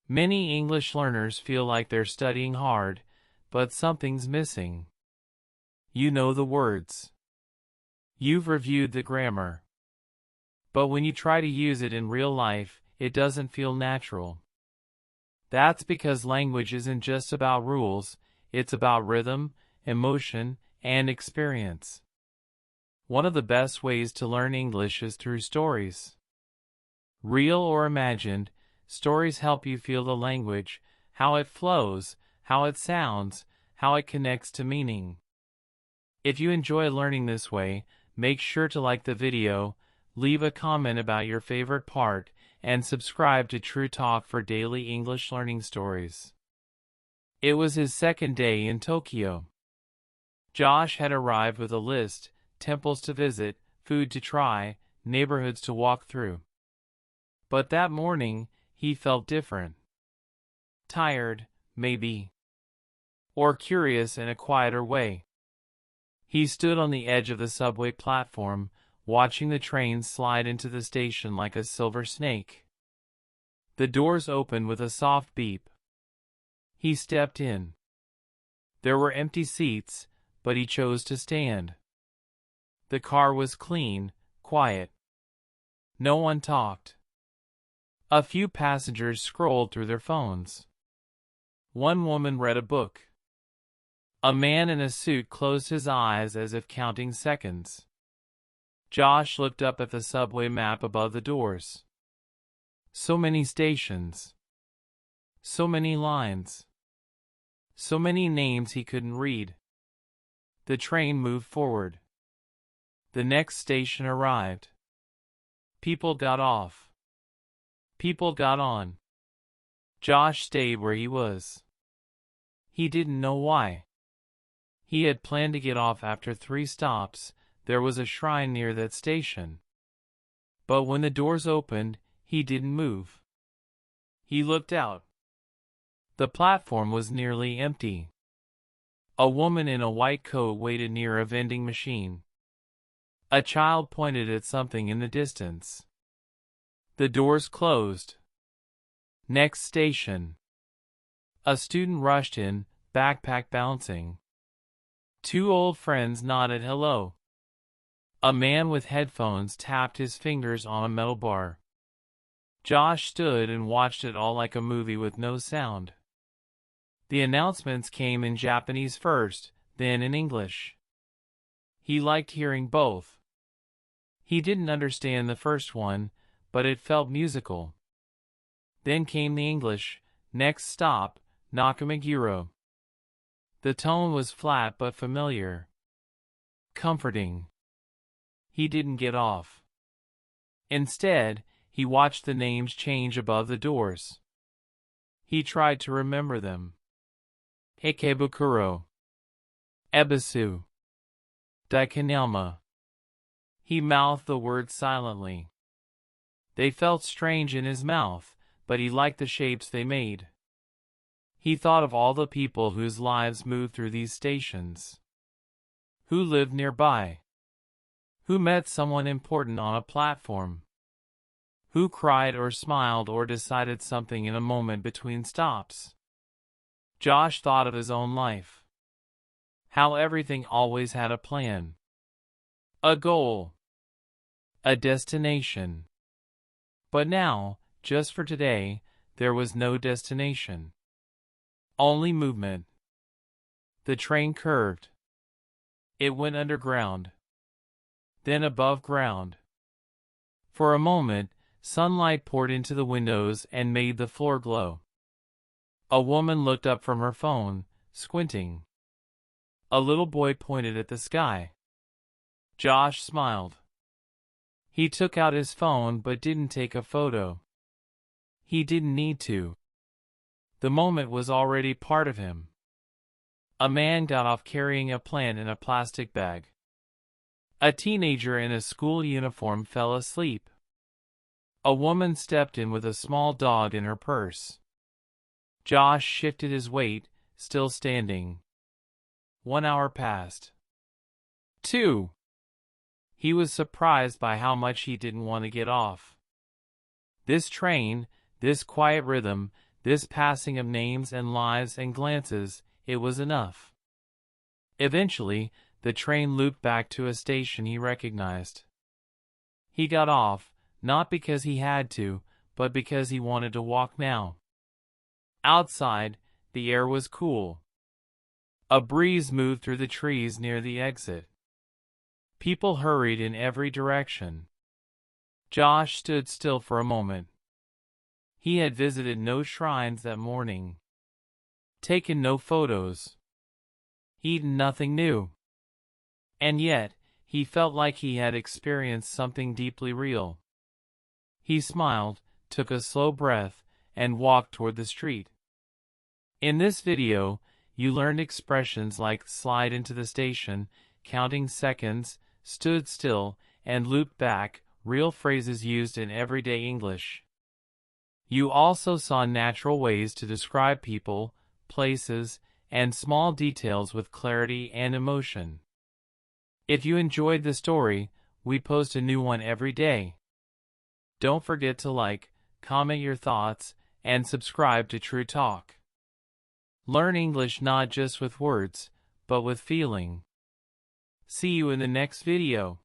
Many English learners feel like they're studying hard, but something's missing. You know the words. You've reviewed the grammar. But when you try to use it in real life, it doesn't feel natural. That's because language isn't just about rules, it's about rhythm, emotion, and experience. One of the best ways to learn English is through stories. Real or imagined, stories help you feel the language, how it flows, how it sounds, how it connects to meaning. If you enjoy learning this way, make sure to like the video, leave a comment about your favorite part, and subscribe to TrueTalk for daily English learning stories. It was his second day in Tokyo. Josh had arrived with a list, temples to visit, food to try, neighborhoods to walk through. But that morning, he felt different. Tired, maybe. Or curious in a quieter way. He stood on the edge of the subway platform, watching the train slide into the station like a silver snake. The doors opened with a soft beep. He stepped in. There were empty seats, but he chose to stand. The car was clean, quiet. No one talked. A few passengers scrolled through their phones. One woman read a book. A man in a suit closed his eyes as if counting seconds. Josh looked up at the subway map above the doors. So many stations. So many lines. So many names he couldn't read. The train moved forward. The next station arrived. People got off. People got on. Josh stayed where he was. He didn't know why. He had planned to get off after 3 stops. There was a shrine near that station. But when the doors opened, he didn't move. He looked out. The platform was nearly empty. A woman in a white coat waited near a vending machine. A child pointed at something in the distance. The doors closed. Next station. A student rushed in, backpack bouncing. 2 old friends nodded hello. A man with headphones tapped his fingers on a metal bar. Josh stood and watched it all like a movie with no sound. The announcements came in Japanese first, then in English. He liked hearing both. He didn't understand the first one, but it felt musical. Then came the English, next stop, Nakameguro. The tone was flat but familiar. Comforting. He didn't get off. Instead, he watched the names change above the doors. He tried to remember them. Ikebukuro. Ebisu. Daikanelma. He mouthed the words silently. They felt strange in his mouth, but he liked the shapes they made. He thought of all the people whose lives moved through these stations. Who lived nearby? Who met someone important on a platform? Who cried or smiled or decided something in a moment between stops? Josh thought of his own life. How everything always had a plan. A goal. A destination. But now, just for today, there was no destination. Only movement. The train curved. It went underground. Then above ground. For a moment, sunlight poured into the windows and made the floor glow. A woman looked up from her phone, squinting. A little boy pointed at the sky. Josh smiled. He took out his phone but didn't take a photo. He didn't need to. The moment was already part of him. A man got off carrying a plant in a plastic bag. A teenager in a school uniform fell asleep. A woman stepped in with a small dog in her purse. Josh shifted his weight, still standing. 1 hour passed. 2. He was surprised by how much he didn't want to get off. This train, this quiet rhythm, This passing of names and lives and glances, it was enough. Eventually, the train looped back to a station he recognized. He got off, not because he had to, but because he wanted to walk now. Outside, the air was cool. A breeze moved through the trees near the exit. People hurried in every direction. Josh stood still for a moment. He had visited no shrines that morning, taken no photos, eaten nothing new. And yet, he felt like he had experienced something deeply real. He smiled, took a slow breath, and walked toward the street. In this video, you learned expressions like slide into the station, counting seconds, stood still, and looped back, real phrases used in everyday English. You also saw natural ways to describe people, places, and small details with clarity and emotion. If you enjoyed the story, we post a new one every day. Don't forget to like, comment your thoughts, and subscribe to TrueTalk. Learn English not just with words, but with feeling. See you in the next video.